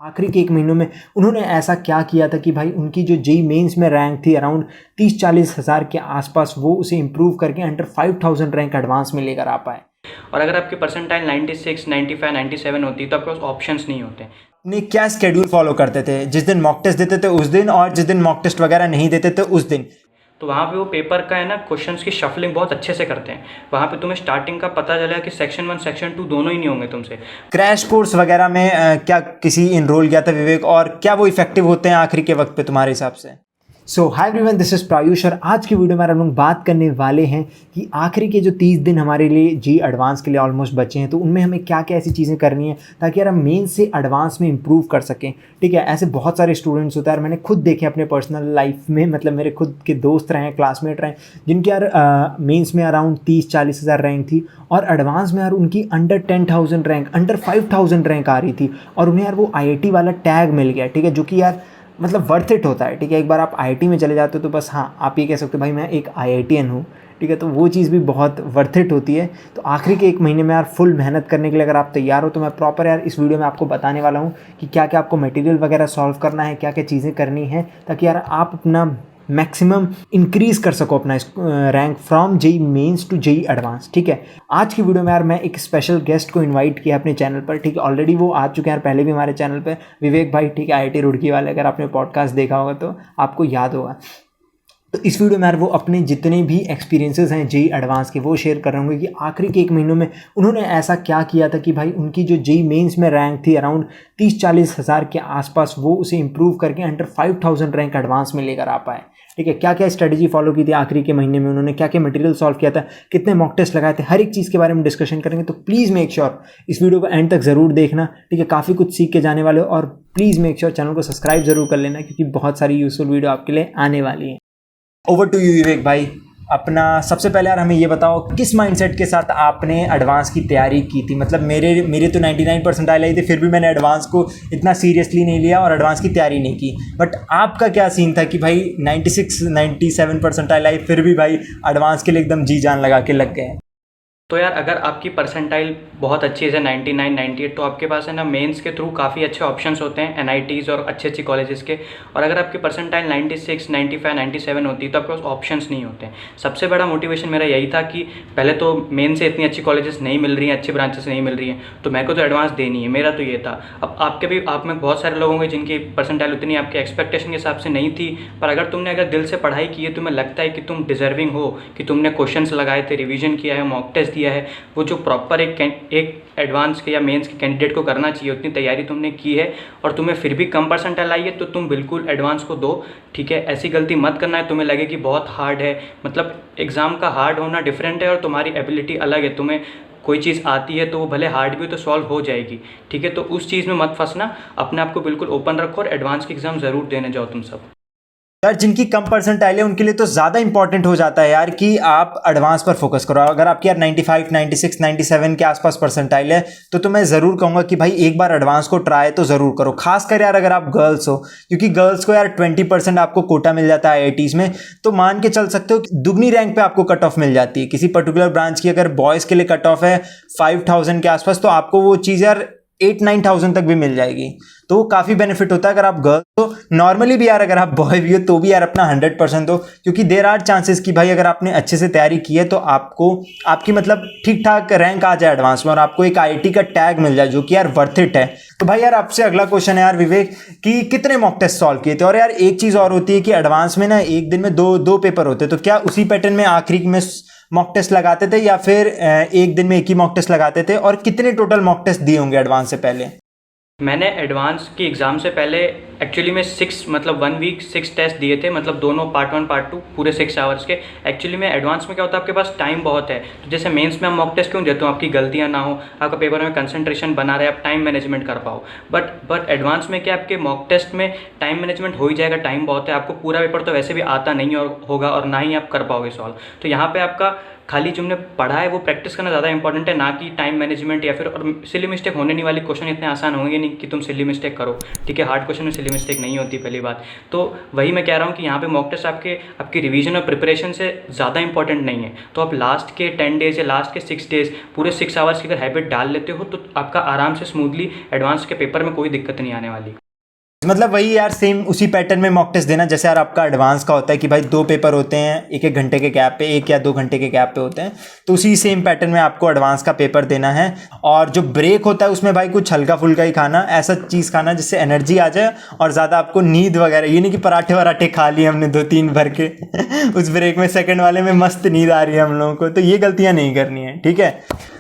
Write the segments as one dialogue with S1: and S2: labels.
S1: आखिरी के 1 महीनों में उन्होंने ऐसा क्या किया था कि भाई उनकी जो जेईई मेंस में रैंक थी अराउंड 30-40 हज़ार के आसपास, वो उसे इम्प्रूव करके अंडर 5000 रैंक एडवांस में लेकर आ पाए।
S2: और अगर आपकी परसेंटाइल 96, 95, 97 होती तो आपके पास ऑप्शंस नहीं होते।
S1: ने क्या स्केड्यूल फॉलो करते थे, जिस दिन मॉक टेस्ट देते थे उस दिन, और जिस दिन मॉक टेस्ट वगैरह नहीं देते थे उस दिन।
S2: तो वहाँ पे वो पेपर का है ना क्वेश्चंस की शफलिंग बहुत अच्छे से करते हैं। वहाँ पे तुम्हें स्टार्टिंग का पता चला कि सेक्शन 1 सेक्शन 2 दोनों ही नहीं होंगे तुमसे।
S1: क्रैश कोर्स वगैरह में क्या किसी इनरोल किया था विवेक, और क्या वो इफेक्टिव होते हैं आखिरी के वक्त पे तुम्हारे हिसाब से? सो हाय एवरीवन, दिस इज प्रायुष और आज की वीडियो में हम लोग बात करने वाले हैं कि आखिरी के जो 30 दिन हमारे लिए जी एडवांस के लिए ऑलमोस्ट बचे हैं, तो उनमें हमें क्या क्या ऐसी चीज़ें करनी है ताकि यार हम मेन से एडवांस में इंप्रूव कर सकें। ठीक है, ऐसे बहुत सारे स्टूडेंट्स होते हैं, मैंने खुद देखे अपने पर्सनल लाइफ में, मतलब मेरे खुद के दोस्त रहे हैं, क्लासमेट रहे हैं, जिनके यार मेंस में अराउंड 30-40 हज़ार रैंक थी और एडवांस में यार उनकी अंडर 10,000 रैंक, अंडर 5,000 रैंक आ रही थी और उन्हें यार वो IIT वाला टैग मिल गया। ठीक है, जो कि यार मतलब वर्थ इट होता है। ठीक है, एक बार आप IIT में चले जाते हो तो बस हाँ, आप ये कह सकते हो भाई मैं एक IITian हूँ। ठीक है, तो वो चीज़ भी बहुत वर्थ इट होती है। तो आखिरी के 1 महीने में यार फुल मेहनत करने के लिए अगर आप तैयार हो तो मैं प्रॉपर यार इस वीडियो में आपको बताने वाला हूँ कि क्या क्या आपको मटेरियल वगैरह सॉल्व करना है, क्या क्या चीज़ें करनी है ताकि यार आप अपना मैक्सिमम इंक्रीज़ कर सको अपना rank from JEE mains to JEE advance. ठीक है, आज की वीडियो में यार मैं एक स्पेशल गेस्ट को इनवाइट किया अपने चैनल पर। ठीक है, ऑलरेडी वो आ चुके हैं यार पहले भी हमारे चैनल पे, विवेक भाई। ठीक है, IIT रुड़की वाले, अगर आपने पॉडकास्ट देखा होगा तो आपको याद होगा। तो इस वीडियो में यार वो अपने जितने भी एक्सपीरियंसेस हैं जेईई एडवांस के वो शेयर कर रहे होंगे कि आखिरी के 1 महीनों में उन्होंने ऐसा क्या किया था कि भाई उनकी जो जेईई मेंस में रैंक थी अराउंड 30-40 हज़ार के आसपास, वो उसे इम्प्रूव करके अंडर 5000 रैंक एडवांस में लेकर आ पाए। ठीक है, क्या क्या स्ट्रेटजी फॉलो की थी आखिरी के महीने में, उन्होंने क्या क्या मटेरियल सॉल्व किया था, कितने मॉक टेस्ट लगाए थे, हर एक चीज़ के बारे में डिस्कशन करेंगे। तो प्लीज़ मेक श्योर इस वीडियो को एंड तक ज़रूर देखना। ठीक है, काफ़ी कुछ सीख के जाने वाले हो और प्लीज़ मेक श्योर चैनल को सब्सक्राइब जरूर कर लेना क्योंकि बहुत सारी यूजफुल वीडियो आपके लिए आने वाली है। ओवर टू यू विवेक भाई। अपना सबसे पहले यार हमें ये बताओ किस माइंडसेट के साथ आपने एडवांस की तैयारी की थी। मतलब मेरे तो 99 परसेंटाइल आई थी, फिर भी मैंने एडवांस को इतना सीरियसली नहीं लिया और एडवांस की तैयारी नहीं की। बट आपका क्या सीन था कि भाई 96-97 परसेंटाइल आई, फिर भी भाई एडवांस के लिए एकदम जी जान लगा के लग गए?
S2: तो यार अगर आपकी परसेंटाइल बहुत अच्छी है 99, 98, तो आपके पास है ना मेंस के थ्रू काफ़ी अच्छे ऑप्शंस होते हैं NITs और अच्छे अच्छे कॉलेजेस के। और अगर आपकी परसेंटाइल 96, 95, 97 होती है तो आपके पास ऑप्शंस नहीं होते हैं। सबसे बड़ा मोटिवेशन मेरा यही था कि पहले तो मेन से इतनी अच्छी कॉलेजेस नहीं मिल रही हैं, अच्छी ब्रांचेस नहीं मिल रही हैं, तो मेरे को तो एडवांस देनी है, मेरा तो ये था। अब आप में बहुत सारे लोग होंगे जिनकी परसेंटाइल उतनी आपके एक्सपेक्टेशन के हिसाब से नहीं थी, पर अगर दिल से पढ़ाई की है, तुम्हें लगता है कि तुम डिजर्विंग हो, कि तुमने क्वेश्चंस लगाए थे, रिवीजन किया है, मॉक टेस्ट दिया है, वो जो प्रॉपर एक एडवांस के या मेंस के कैंडिडेट को करना चाहिए उतनी तैयारी तुमने की है और तुम्हें फिर भी कम परसेंटाइल आई है, तो तुम बिल्कुल एडवांस को दो। ठीक है, ऐसी गलती मत करना है तुम्हें लगे कि बहुत हार्ड है। मतलब एग्ज़ाम का हार्ड होना डिफरेंट है और तुम्हारी एबिलिटी अलग है। तुम्हें कोई चीज़ आती है तो वो भले हार्ड भी हो तो सॉल्व हो जाएगी। ठीक है, तो उस चीज़ में मत फंसना, अपने आप को बिल्कुल ओपन रखो और एडवांस की एग्ज़ाम ज़रूर देने जाओ तुम सब।
S1: यार जिनकी कम परसेंटाइल है उनके लिए तो ज़्यादा इंपॉर्टेंट हो जाता है यार कि आप एडवांस पर फोकस करो। अगर आपकी यार 95, 96, 97 के आसपास परसेंटाइल है तो मैं ज़रूर कहूँगा कि भाई एक बार एडवांस को ट्राई तो ज़रूर करो, खासकर यार अगर आप गर्ल्स हो, क्योंकि गर्ल्स को यार 20% आपको कोटा मिल जाता है IITs में, तो मान के चल सकते हो कि दुगनी रैंक पे आपको कट ऑफ मिल जाती है। किसी पर्टिकुलर ब्रांच की अगर बॉयज़ के लिए कट ऑफ है 5000 के आसपास, तो आपको वो चीज़ यार 8-9,000 तक भी मिल जाएगी। तो काफ़ी बेनिफिट होता है अगर आप गर्ल हो। नॉर्मली भी यार अगर आप बॉय भी हो तो भी यार अपना 100% दो, क्योंकि देयर आर चांसेस कि भाई अगर आपने अच्छे से तैयारी की है तो आपको आपकी मतलब ठीक ठाक रैंक आ जाए एडवांस में और आपको एक IIT का टैग मिल जाए, जो कि यार वर्थ इट है। तो भाई यार आपसे अगला क्वेश्चन है यार विवेक कि कितने मॉक टेस्ट सॉल्व किए थे। और यार एक चीज़ और होती है कि एडवांस में ना एक दिन में दो पेपर होते हैं, तो क्या उसी पैटर्न में आखिरी में मॉक टेस्ट लगाते थे या फिर एक दिन में एक ही मॉक टेस्ट लगाते थे? और कितने टोटल मॉक टेस्ट दिए होंगे एडवांस से पहले?
S2: मैंने एडवांस की एग्ज़ाम से पहले एक्चुअली में 1 वीक 6 टेस्ट दिए थे, मतलब दोनों पार्ट 1 पार्ट 2 पूरे 6 आवर्स के। एक्चुअली में एडवांस में क्या होता है, आपके पास टाइम बहुत है। तो जैसे मेंस में हम मॉक टेस्ट क्यों देते हो, आपकी गलतियां ना हो, आपका पेपर में कंसंट्रेशन बना रहे, आप टाइम मैनेजमेंट कर पाओ। बट एडवांस में क्या, आपके मॉक टेस्ट में टाइम मैनेजमेंट हो ही जाएगा, टाइम बहुत है। आपको पूरा पेपर तो वैसे भी आता नहीं होगा और ना ही आप कर पाओगे सॉल्व। तो यहाँ पर आपका खाली जो हमने पढ़ा है वो प्रैक्टिस करना ज़्यादा इंपॉर्टेंट है, ना कि टाइम मैनेजमेंट या फिर। और सिली मिस्टेक होने नहीं वाली, क्वेश्चन इतने आसान होंगे नहीं कि तुम सिली मिस्टेक करो। ठीक है, हार्ड क्वेश्चन में सिली सिली मिस्टेक नहीं होती पहली बात। तो वही मैं कह रहा हूँ कि यहाँ पे मॉक टेस्ट आपकी रिवीजन और प्रिपरेशन से ज़्यादा इंपॉर्टेंट नहीं है। तो आप लास्ट के 10 डेज़ या लास्ट के 6 डेज़ पूरे 6 आवर्स की अगर हैबिट डाल लेते हो तो आपका आराम से स्मूथली एडवांस के पेपर में कोई दिक्कत नहीं आने वाली।
S1: मतलब वही यार सेम उसी पैटर्न में मॉक टेस्ट देना जैसे यार आपका एडवांस का होता है कि भाई 2 पेपर होते हैं 1-1 घंटे के गैप पे, 1 या 2 घंटे के गैप पे होते हैं, तो उसी सेम पैटर्न में आपको एडवांस का पेपर देना है। और जो ब्रेक होता है उसमें भाई कुछ हल्का फुल्का ही खाना, ऐसा चीज़ खाना जिससे एनर्जी आ जाए और ज़्यादा आपको नींद वगैरह, ये नहीं कि पराठे वराठे खा लिए हमने 2-3 भर के उस ब्रेक में सेकंड वाले में मस्त नींद आ रही है हम लोगों को, तो ये गलतियाँ नहीं करनी है, ठीक है।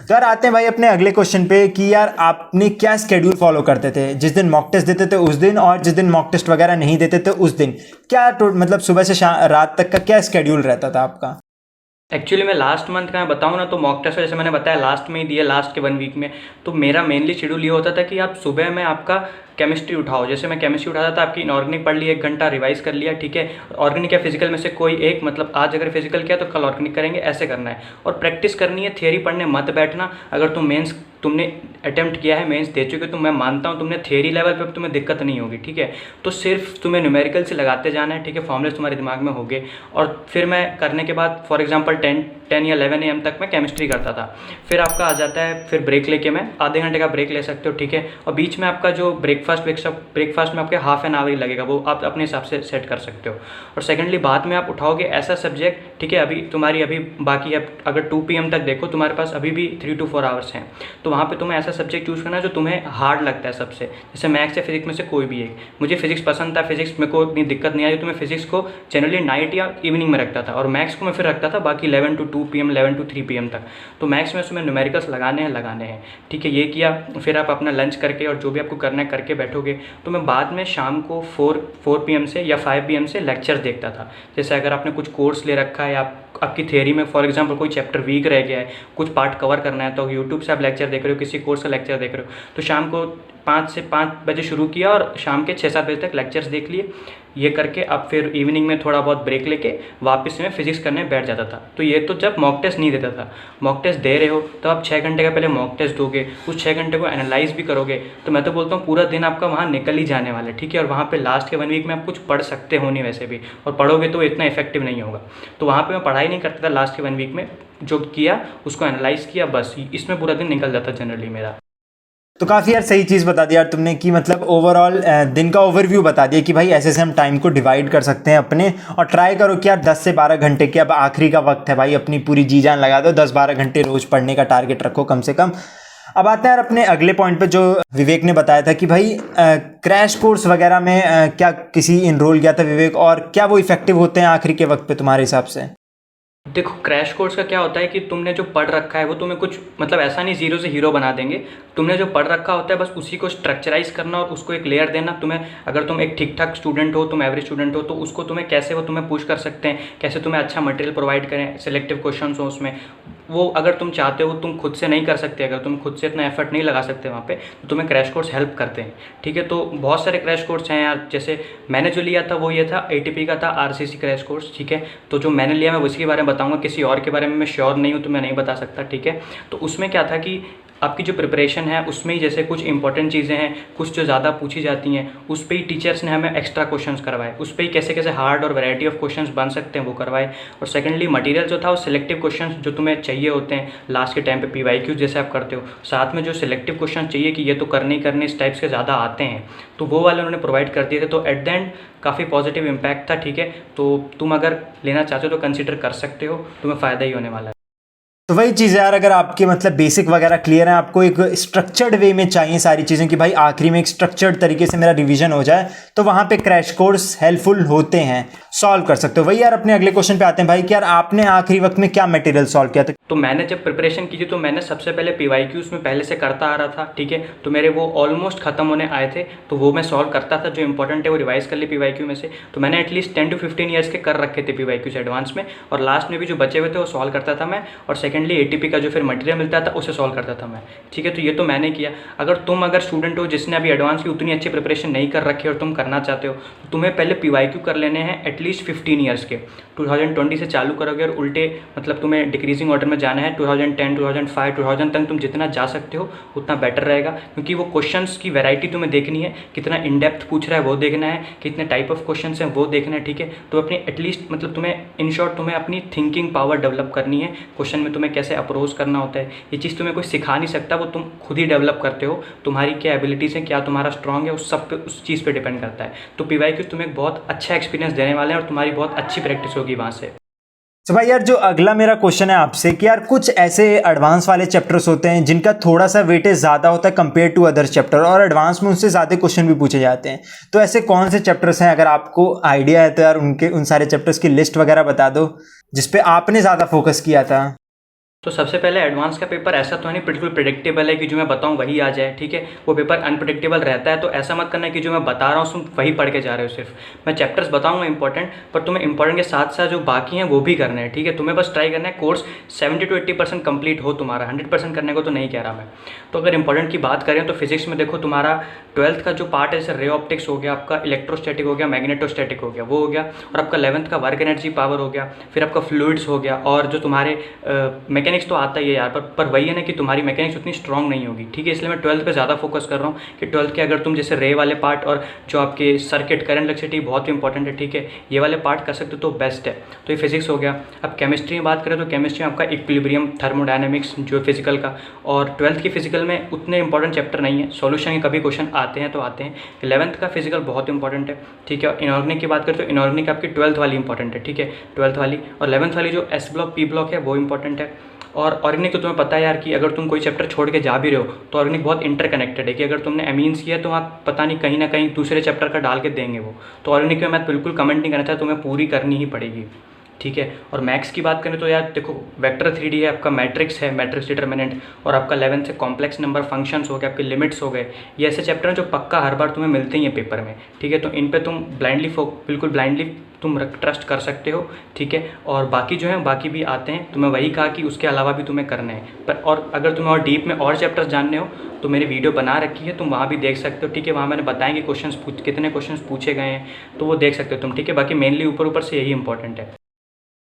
S1: तो यार आते हैं भाई अपने अगले क्वेश्चन पे कि यार आपने क्या स्केड्यूल फॉलो करते थे, जिस दिन मॉक टेस्ट देते थे उस दिन और जिस दिन मॉक टेस्ट वगैरह नहीं देते थे उस दिन, क्या मतलब सुबह से रात तक का क्या स्केड्यूल रहता था आपका?
S2: एक्चुअली मैं लास्ट मंथ का मैं बताऊँ ना तो मॉक टेस्ट जैसे मैंने बताया लास्ट में ही दिया, लास्ट के 1 वीक में। तो मेरा मेनली शेड्यूल ये होता था कि आप सुबह में आपका केमिस्ट्री उठाओ। जैसे मैं केमिस्ट्री उठाता था, आपकी इनऑर्गेनिक पढ़ ली, 1 घंटा रिवाइज कर लिया, ठीक है। ऑर्गेनिक या फिजिकल में से कोई एक, मतलब आज अगर फिजिकल किया तो कल ऑर्गेनिक करेंगे, ऐसे करना है। और प्रैक्टिस करनी है, थियरी पढ़ने मत बैठना। अगर तुमने अटेम्प्ट किया है, मेंस दे चुके, तो मैं मानता हूँ तुमने थियरी लेवल पे तुम्हें दिक्कत नहीं होगी, ठीक है। तो सिर्फ तुम्हें न्यूमेरिकल से लगाते जाना है, ठीक है, फॉर्मुलेस तुम्हारे दिमाग में हो गए। और फिर मैं करने के बाद फॉर एग्जांपल 10 या 11 AM तक मैं केमिस्ट्री करता था। फिर आपका आ जाता है, फिर ब्रेक लेके मैं आधे घंटे का ब्रेक ले सकते हो, ठीक है। और बीच में आपका जो ब्रेकफास्ट में आपके हाफ एन आवर ही लगेगा, वो आप अपने हिसाब से सेट कर सकते हो। और सेकेंडली बाद में आप उठाओगे ऐसा सब्जेक्ट, ठीक है, अभी बाकी अगर 2 PM तक देखो, तुम्हारे पास अभी भी 3 to 4 आवर्स हैं। तो वहाँ पे तुम्हें ऐसा सब्जेक्ट चूज़ करना है जो तुम्हें हार्ड लगता है सबसे, जैसे मैथ्स या फिजिक्स में से कोई भी एक। मुझे फिजिक्स पसंद था, फिजिक्स मेरे को इतनी दिक्कत नहीं आई, तो मैं फिजिक्स को जनरली नाइट या इवनिंग में रखता था। और मैथ्स को मैं फिर रखता था बाकी 11 to 2 PM, 11 to 3 PM तक। तो मैथ्स में उसमें न्यूमेरिकल्स लगाने हैं, ठीक है। ये किया, फिर आप अपना लंच करके और जो भी आपको करना है करके बैठोगे। तो मैं बाद में शाम को 4 PM से या 5 PM से लेक्चर देखता था। जैसे अगर आपने कुछ कोर्स ले रखा है, आपकी थ्योरी में फॉर एग्जांपल कोई चैप्टर वीक रह गया है, कुछ पार्ट कवर करना है, तो यूट्यूब से आप लेक्चर देख रहे हो, किसी कोर्स का लेक्चर देख रहे हो, तो शाम को 5 से 5 बजे शुरू किया और शाम के 6-7 बजे तक लेक्चर्स देख लिए। ये करके अब फिर इवनिंग में थोड़ा बहुत ब्रेक लेके वापस में फिजिक्स करने बैठ जाता था। तो ये तो जब मॉक टेस्ट नहीं देता था। मॉक टेस्ट दे रहे हो तो आप 6 घंटे का पहले मॉक टेस्ट दोगे, उस 6 घंटे को एनालाइज भी करोगे, तो मैं तो बोलता हूँ पूरा दिन आपका वहाँ निकल ही जाने वाला है, ठीक है। और वहाँ पे लास्ट के 1 वीक में आप कुछ पढ़ सकते हो नहीं वैसे भी, और पढ़ोगे तो इतना इफेक्टिव नहीं होगा। तो वहाँ पर मैं पढ़ाई नहीं करता था लास्ट के 1 वीक में, जो किया उसको एनालाइज किया, बस इसमें पूरा दिन निकल जाता जनरली मेरा।
S1: तो काफ़ी यार सही चीज़ बता दिया यार तुमने कि मतलब ओवरऑल दिन का ओवरव्यू बता दिया कि भाई ऐसे से हम टाइम को डिवाइड कर सकते हैं अपने, और ट्राई करो कि यार 10 से 12 घंटे के अब आखिरी का वक्त है भाई, अपनी पूरी जी जान लगा दो, 10-12 घंटे रोज़ पढ़ने का टारगेट रखो कम से कम। अब आते हैं यार अपने अगले पॉइंट पे, जो विवेक ने बताया था कि भाई क्रैश कोर्स वगैरह में क्या किसी इनरोल किया था विवेक, और क्या वो इफेक्टिव होते हैं आखिरी के वक्त पे तुम्हारे हिसाब से?
S2: देखो क्रैश कोर्स का क्या होता है कि तुमने जो पढ़ रखा है वो तुम्हें कुछ मतलब ऐसा नहीं जीरो से हीरो बना देंगे। तुमने जो पढ़ रखा होता है बस उसी को स्ट्रक्चराइज करना और उसको एक लेयर देना। तुम्हें अगर तुम एक ठीक ठाक स्टूडेंट हो, तुम एवरेज स्टूडेंट हो, तो उसको तुम्हें कैसे वो तुम्हें पुश कर सकते हैं, कैसे तुम्हें अच्छा मटेरियल प्रोवाइड करें, सिलेक्टिव क्वेश्चन हो उसमें, वो अगर तुम चाहते हो तुम खुद से नहीं कर सकते, अगर तुम खुद से इतना एफर्ट नहीं लगा सकते वहाँ पे, तो तुम्हें क्रैश कोर्स हेल्प करते हैं, ठीक है। तो बहुत सारे क्रैश कोर्स हैं यार, जैसे मैंने जो लिया था वो ये था ATP का था, RCC क्रैश कोर्स, ठीक है। तो जो मैंने लिया मैं उसी के बारे में बताऊँगा, किसी और के बारे में मैं श्योर नहीं हूँ तो मैं नहीं बता सकता, ठीक है। तो उसमें क्या था कि आपकी जो प्रिपरेशन है उसमें ही जैसे कुछ इंपॉर्टेंट चीज़ें हैं, कुछ जो ज़्यादा पूछी जाती हैं, उस पर ही टीचर्स ने हमें एक्स्ट्रा क्वेश्चंस करवाए, उस पर ही कैसे कैसे हार्ड और वैरायटी ऑफ क्वेश्चंस बन सकते हैं वो करवाए। और सेकेंडली मटेरियल जो था वो सिलेक्टिव क्वेश्चंस जो तुम्हें चाहिए होते हैं लास्ट के टाइम पे PYQ जैसे आप करते हो, साथ में जो सिलेक्टिव क्वेश्चन चाहिए कि ये तो करने ही करने इस टाइप्स के ज़्यादा आते हैं, तो वो वाले उन्होंने प्रोवाइड कर दिए थे। तो एट द एंड काफ़ी पॉजिटिव इम्पैक्ट था, ठीक है। तो तुम अगर लेना चाहते हो तो कंसिडर कर सकते हो, तुम्हें फ़ायदा ही होने वाला है।
S1: तो वही चीज़ यार, अगर आपके मतलब बेसिक वगैरह क्लियर है, आपको एक स्ट्रक्चर्ड वे में चाहिए सारी चीज़ें कि भाई आखिरी में एक स्ट्रक्चर्ड तरीके से मेरा रिवीजन हो जाए, तो वहाँ पे क्रैश कोर्स हेल्पफुल होते हैं, सॉल्व कर सकते हो। वही यार अपने अगले क्वेश्चन पे आते हैं भाई कि यार आपने आखिरी वक्त में क्या मटेरियल सॉल्व किया था?
S2: तो मैंने जब प्रिपरेशन की थी तो मैंने सबसे पहले PYQs में पहले से करता आ रहा था, ठीक है। तो मेरे वो ऑलमोस्ट खत्म होने आए थे, तो वो मैं सॉल्व करता था, जो इंपॉर्टेंट है वो रिवाइज कर ली PYQ में से। तो मैंने एटलीस्ट 10 to 15 ईयर्स के कर रखे थे PYQs एडवांस में, और लास्ट में भी जो बचे हुए थे वो सॉल्व करता था मैं। और सेकेंडली ATP का जो फिर मटेरियल मिलता था उसे सॉल्व करता था मैं, ठीक है। तो ये तो मैंने किया। अगर स्टूडेंट हो जिसने अभी एडवांस की उतनी अच्छी प्रिपरेशन नहीं कर रखी और तुम करना चाहते हो, तो तुम्हें पहले PYQ कर लेने हैं एटलीस्ट 15 ईयर्स के। 2020 से चालू करोगे और उल्टे मतलब तुम्हें डिक्रीजिंग ऑर्डर में जाना है 2010, 2005, 2000 तक तुम जितना जा सकते हो उतना बेटर रहेगा, क्योंकि वो क्वेश्चंस की वैरायटी तुम्हें देखनी है, कितना इन डेप्थ पूछ रहा है वो देखना है, कितने टाइप ऑफ क्वेश्चंस हैं वो देखना है, ठीक है। तो अपनी एटलीस्ट मतलब तुम्हें इन शॉर्ट तुम्हें अपनी थिंकिंग पावर डेवलप करनी है, क्वेश्चन में तुम्हें कैसे अप्रोच करना होता है, ये चीज़ तुम्हें कोई सिखा नहीं सकता, वो तुम खुद ही डेवलप करते हो। तुम्हारी क्या एबिलिटीज़ है, क्या तुम्हारा स्ट्रॉन्ग है, उस सब पे उस चीज़ पे डिपेंड करता है। तो PYQ तुम्हें एक बहुत अच्छा एक्सपीरियंस देने वाले हैं और तुम्हारी बहुत अच्छी प्रैक्टिस होगी वहाँ से।
S1: तो भाई यार जो अगला मेरा क्वेश्चन है आपसे कि यार कुछ ऐसे एडवांस वाले चैप्टर्स होते हैं जिनका थोड़ा सा वेटेज ज़्यादा होता है कंपेयर टू अदर चैप्टर, और एडवांस में उनसे ज़्यादा क्वेश्चन भी पूछे जाते हैं। तो ऐसे कौन से चैप्टर्स हैं, अगर आपको आइडिया है तो यार उन सारे चैप्टर्स की लिस्ट वगैरह बता दो जिसपे आपने ज़्यादा फोकस किया था।
S2: तो सबसे पहले एडवांस का पेपर ऐसा तो है नहीं बिल्कुल प्रेडिक्टेबल है कि जो मैं बताऊं वही आ जाए, ठीक है। वो पेपर अनप्रेडिक्टेबल रहता है, तो ऐसा मत करना कि जो मैं बता रहा हूँ तुम वही पढ़ के जा रहे हो। सिर्फ मैं चैप्टर्स बताऊंगा इंपॉर्टेंट, पर तुम्हें इंपॉर्टेंट के साथ साथ जो बाकी हैं वो भी करने हैं, ठीक है। तुम्हें बस ट्राई करना है कोर्स 70 to 80% कंप्लीट हो तुम्हारा, 100% करने को तो नहीं कह रहा मैं। तो अगर इंपॉर्टेंट की बात करें तो फिजिक्स में देखो तुम्हारा 12th का जो पार्ट है, जैसे रे ऑप्टिक्स हो गया, आपका इलेक्ट्रोस्टैटिक हो गया, मैग्नेटोस्टैटिक हो गया, वो हो गया, और आपका 11th का वर्क एनर्जी पावर हो गया, फिर आपका फ्लूइड्स हो गया, और जो तुम्हारे मैकेनिक्स तो आता ही है यार, पर वही है ना कि तुम्हारी मैकेनिक्स उतनी स्ट्रांग नहीं होगी, ठीक है। इसलिए मैं 12th पे ज़्यादा फोकस कर रहा हूँ कि 12th के अगर तुम जैसे रे वाले पार्ट और जो आपके सर्किट करंट इलेक्ट्रिसिटी बहुत इंपॉर्टेंट है, ठीक है, ये वाले पार्ट कर सकते हो तो बेस्ट है। तो ये फिजिक्स हो गया। अब केमिस्ट्री में बात करें तो केमिस्ट्री में आपका इक्विलिब्रियम, थर्मोडायनेमिक्स जो फिजिकल का, और 12th की फिजिकल में उतने इंपॉर्टेंट चैप्टर नहीं है, सॉल्यूशन के कभी क्वेश्चन आते हैं तो आते हैं। 11th का फिजिकल बहुत इंपॉर्टेंट है, ठीक है। और इनऑर्गेनिक की बात करें तो इनऑर्गेनिक आपकी 12th वाली इंपॉर्टेंट है, ठीक है, 12th वाली, और 11th वाली जो S ब्लॉक P ब्लॉक है वो इंपॉर्टेंट है। और ऑर्गेनिक तो तुम्हें पता है यार कि अगर तुम कोई चैप्टर छोड़ के जा भी रहे हो तो ऑर्गेनिक बहुत इंटरकनेक्टेड है, कि अगर तुमने एमीन्स किया तो वहाँ पता नहीं कहीं ना कहीं दूसरे चैप्टर का डाल के देंगे वो। तो ऑर्गेनिक में मैं बिल्कुल कमेंट नहीं करना चाहता, तुम्हें पूरी करनी ही पड़ेगी, ठीक है। और मैथ्स की बात करें तो यार देखो वेक्टर 3D है, आपका मैट्रिक्स है, मैट्रिक्स डिटर्मिनेंट, और आपका 11th से कॉम्प्लेक्स नंबर फंक्शंस हो गए, आपके लिमिट्स हो गए। ये ऐसे चैप्टर हैं जो पक्का हर बार तुम्हें मिलते ही हैं पेपर में, ठीक है। तो इन पे तुम बिल्कुल ब्लाइंडली तुम ट्रस्ट कर सकते हो, ठीक है। और बाकी जो है बाकी भी आते हैं, तो मैं वही कहा कि उसके अलावा भी तुम्हें करना है। पर और अगर तुम्हें और डीप में और चैप्टर्स जानने हो तो मेरी वीडियो बना रखी है, तुम वहाँ भी देख सकते हो, ठीक है। वहाँ मैंने बताया कि कितने क्वेश्चन पूछे गए हैं, तो वो देख सकते हो तुम, ठीक है। बाकी मेनली ऊपर से यही इंपॉर्टेंट है।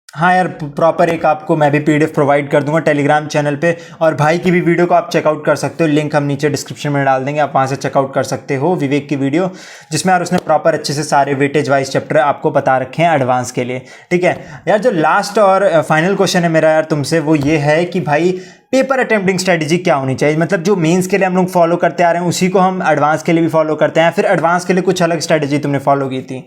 S1: हाँ यार प्रॉपर एक आपको मैं भी PDF प्रोवाइड कर दूंगा टेलीग्राम चैनल पे, और भाई की भी वीडियो को आप चेकआउट कर सकते हो, लिंक हम नीचे डिस्क्रिप्शन में डाल देंगे, आप वहाँ से चेकआउट कर सकते हो विवेक की वीडियो, जिसमें यार उसने प्रॉपर अच्छे से सारे वेटेज वाइज चैप्टर आपको बता रखे हैं एडवांस के लिए, ठीक है। यार जो लास्ट और फाइनल क्वेश्चन है मेरा यार तुमसे, वो ये है कि भाई पेपर अटेम्प्टिंग स्ट्रेटजी क्या होनी चाहिए, मतलब जो मेंस के लिए हम लोग फॉलो करते आ रहे हैं उसी को हम एडवांस के लिए भी फॉलो करते हैं, फिर एडवांस के लिए कुछ अलग स्ट्रेटजी तुमने फॉलो की थी?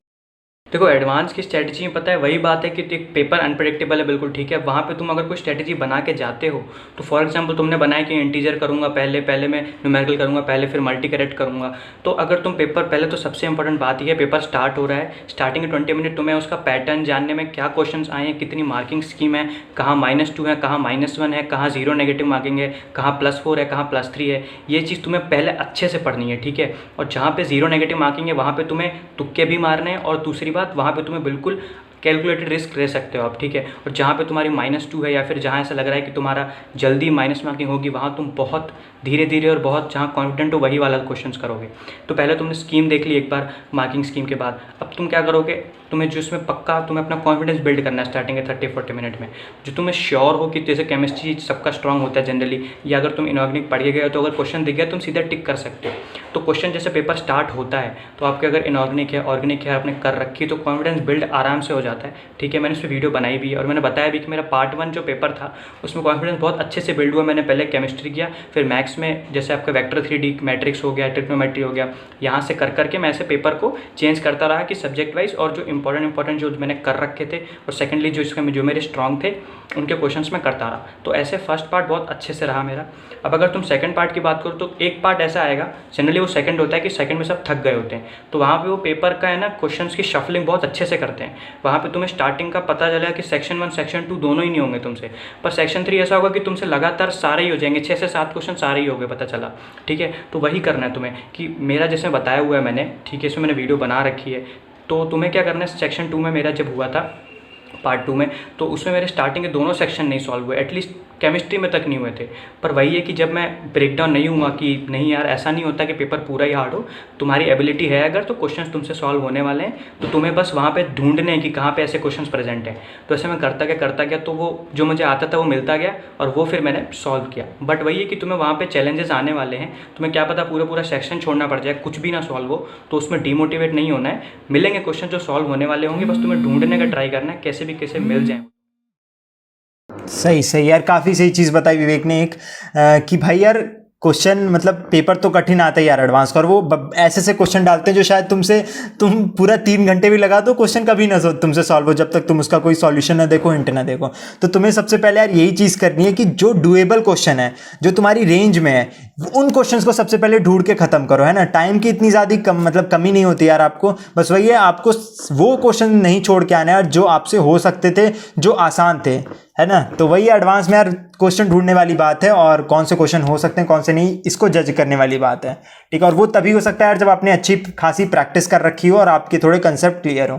S2: देखो एडवांस की स्ट्रेटजी में पता है वही बात है कि एक पेपर अनप्रेडिक्टेबल है, बिल्कुल ठीक है। वहाँ पे तुम अगर कोई स्ट्रेटजी बना के जाते हो तो फॉर एग्जांपल तुमने बनाया कि इंटीजर करूँगा पहले मैं न्यूमेरिकल करूँगा पहले, फिर मल्टी करेक्ट करूँगा। तो अगर तुम पेपर पहले, तो सबसे इंपॉर्टेंट बात यह है पेपर स्टार्ट हो रहा है, स्टार्टिंग के 20 मिनट तुम्हें उसका पैटर्न जानने में, क्या क्वेश्चन आए हैं, कितनी मार्किंग स्कीम है, कहाँ -2 है, कहाँ -1 है, कहाँ 0 नेगेटिव मार्किंग है, कहाँ +4 है, कहाँ +3 है, ये चीज़ तुम्हें पहले अच्छे से पढ़नी है, ठीक है। और जहाँ पे 0 नेगेटिव मार्किंग है वहाँ पे तुम्हें तुक्के भी मारने हैं, और दूसरी बात वहाँ पे तुम्हें बिल्कुल कैलकुलेटेड रिस्क ले सकते हो आप, ठीक है। और जहाँ पे तुम्हारी -2 है या फिर जहाँ ऐसा लग रहा है कि तुम्हारा जल्दी माइनस मार्किंग होगी, वहाँ तुम बहुत धीरे धीरे और बहुत जहाँ कॉन्फिडेंट हो वही वाला क्वेश्चंस करोगे। तो पहले तुमने स्कीम देख ली एक बार मार्किंग स्कीम के बाद, अब तुम क्या करोगे, तुम्हें जो इसमें पक्का तुम्हें अपना कॉन्फिडेंस बिल्ड करना है स्टार्टिंग के 30-40 मिनट में, जो तुम्हें श्योर हो कि जैसे केमिस्ट्री सबका स्ट्रांग होता है जनरली, या अगर तुम इनऑर्गेनिक पढ़ के गए तो अगर क्वेश्चन दिख गया तुम सीधा टिक कर सकते हो। तो क्वेश्चन जैसे पेपर स्टार्ट होता है तो आपके अगर इनऑर्गेनिक है ऑर्गेनिक है आपने कर रखी है तो कॉन्फिडेंस बिल्ड आराम से हो जाता है, ठीक है। मैंने उस पर वीडियो बनाई भी है और मैंने बताया भी कि मेरा पार्ट 1 जो पेपर था उसमें कॉन्फिडेंस बहुत अच्छे से बिल्ड हुआ। मैंने पहले केमिस्ट्री किया, फिर मैथ्स में जैसे आपका वेक्टर 3D मैट्रिक्स हो गया, ट्रिग्नोमेट्री हो गया, यहाँ से कर करके मैं ऐसे पेपर को चेंज करता रहा कि सब्जेक्ट वाइज, और जो इंपॉर्टेंट जो मैंने कर रखे थे, और सेकेंडली जो मेरे स्ट्रॉन्ग थे उनके क्वेश्चंस में करता रहा। तो ऐसे फर्स्ट पार्ट बहुत अच्छे से रहा मेरा। अब अगर तुम सेकंड पार्ट की बात करो तो एक पार्ट ऐसा आएगा, जनरली वो सेकंड होता है कि सेकंड में सब थक गए होते हैं, तो वहाँ पे वो पेपर का है ना क्वेश्चंस की शफलिंग बहुत अच्छे से करते हैं। वहाँ पे तुम्हें स्टार्टिंग का पता चलेगा कि सेक्शन 1 सेक्शन 2 दोनों ही नहीं होंगे तुमसे, पर सेक्शन 3 ऐसा होगा कि तुमसे लगातार सारे ही हो जाएंगे, 6 से 7 क्वेश्चन सारे ही हो गए, पता चला, ठीक है। तो वही करना है तुम्हें कि मेरा जैसे बताया हुआ है मैंने, ठीक है, इसमें मैंने वीडियो बना रखी है। तो तुम्हें क्या करना है, सेक्शन 2 में मेरा जब हुआ था पार्ट 2 में, तो उसमें मेरे स्टार्टिंग के दोनों सेक्शन नहीं सॉल्व हुए, एटलीस्ट केमिस्ट्री में तक नहीं हुए थे। पर वही है कि जब मैं ब्रेक डाउन नहीं हुआ कि नहीं यार ऐसा नहीं होता कि पेपर पूरा ही हार्ड हो, तुम्हारी एबिलिटी है अगर तो क्वेश्चंस तुमसे सॉल्व होने वाले हैं, तो तुम्हें बस वहाँ पे ढूंढने हैं कि कहाँ पे ऐसे क्वेश्चंस प्रेजेंट हैं। तो ऐसे मैं करता गया तो वो जो मुझे आता था वो मिलता गया और वो फिर मैंने सॉल्व किया। बट वही है कि तुम्हें वहाँ पे चैलेंजेस आने वाले हैं, तुम्हें क्या पता पूरा सेक्शन छोड़ना पड़ जाए, कुछ भी ना सॉल्व हो, तो उसमें डीमोटिवेट नहीं होना है। मिलेंगे क्वेश्चन जो सॉल्व होने वाले होंगे, बस तुम्हें ढूंढने का ट्राई करना है, कैसे भी कैसे मिल जाए।
S1: सही सही यार, काफ़ी सही चीज़ बताई विवेक ने एक कि भाई यार क्वेश्चन मतलब पेपर तो कठिन आता है यार एडवांस का, और वो ऐसे से क्वेश्चन डालते हैं जो शायद तुम पूरा 3 घंटे भी लगा दो क्वेश्चन कभी ना तुमसे सॉल्व हो जब तक तुम उसका कोई सॉल्यूशन ना देखो, हिंट ना देखो। तो तुम्हें सबसे पहले यार यही चीज़ करनी है कि जो डुएबल क्वेश्चन है, जो तुम्हारी रेंज में है, उन क्वेश्चंस को सबसे पहले ढूंढ के खत्म करो, है ना। टाइम की इतनी ज़्यादा कमी नहीं होती यार आपको, बस वही है, आपको वो क्वेश्चन नहीं छोड़ के आना है जो आपसे हो सकते थे, जो आसान थे, है ना। तो वही एडवांस में यार क्वेश्चन ढूंढने वाली बात है, और कौन से क्वेश्चन हो सकते हैं कौन से नहीं, इसको जज करने वाली बात है, ठीक है। और वो तभी हो सकता है यार जब आपने अच्छी खासी प्रैक्टिस कर रखी हो और आपके थोड़े कंसेप्ट क्लियर हो,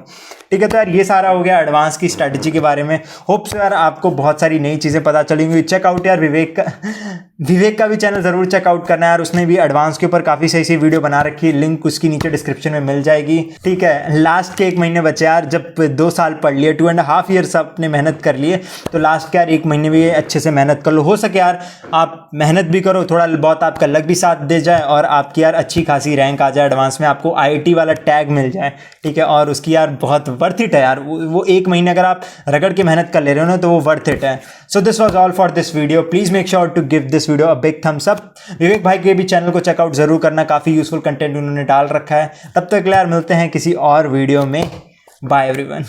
S1: ठीक है। तो यार ये सारा हो गया एडवांस की स्ट्रैटेजी के बारे में। होप सो यार आपको बहुत सारी नई चीज़ें पता चलेंगी। चेकआउट यार विवेक का भी चैनल ज़रूर चेकआउट करना यार, उसने भी एडवांस के ऊपर काफ़ी सही सी वीडियो बना रखी है, लिंक उसकी नीचे डिस्क्रिप्शन में मिल जाएगी, ठीक है। लास्ट के 1 महीने बचे यार, जब 2 साल पढ़ लिए, 2.5 ईयर्स आपने मेहनत कर लिए, तो लास्ट के यार 1 महीने भी अच्छे से मेहनत कर लो। हो सके यार आप मेहनत भी करो, थोड़ा बहुत आपका लक भी साथ दे जाए और आपकी यार अच्छी खासी रैंक आ जाए एडवांस में, आपको IIT वाला टैग मिल जाए, ठीक है। और उसकी यार बहुत वर्थ इट है यार, वो 1 महीने अगर आप रगड़ के मेहनत कर ले रहे हो ना तो वो वर्थ इट है। So this was all for this video. Please make sure to give this video a big thumbs up. Vivek भाई के भी चैनल को चेकआउट ज़रूर करना, काफ़ी यूजफुल कंटेंट उन्होंने डाल रखा है। तब तक यार मिलते हैं किसी और वीडियो में। Bye everyone.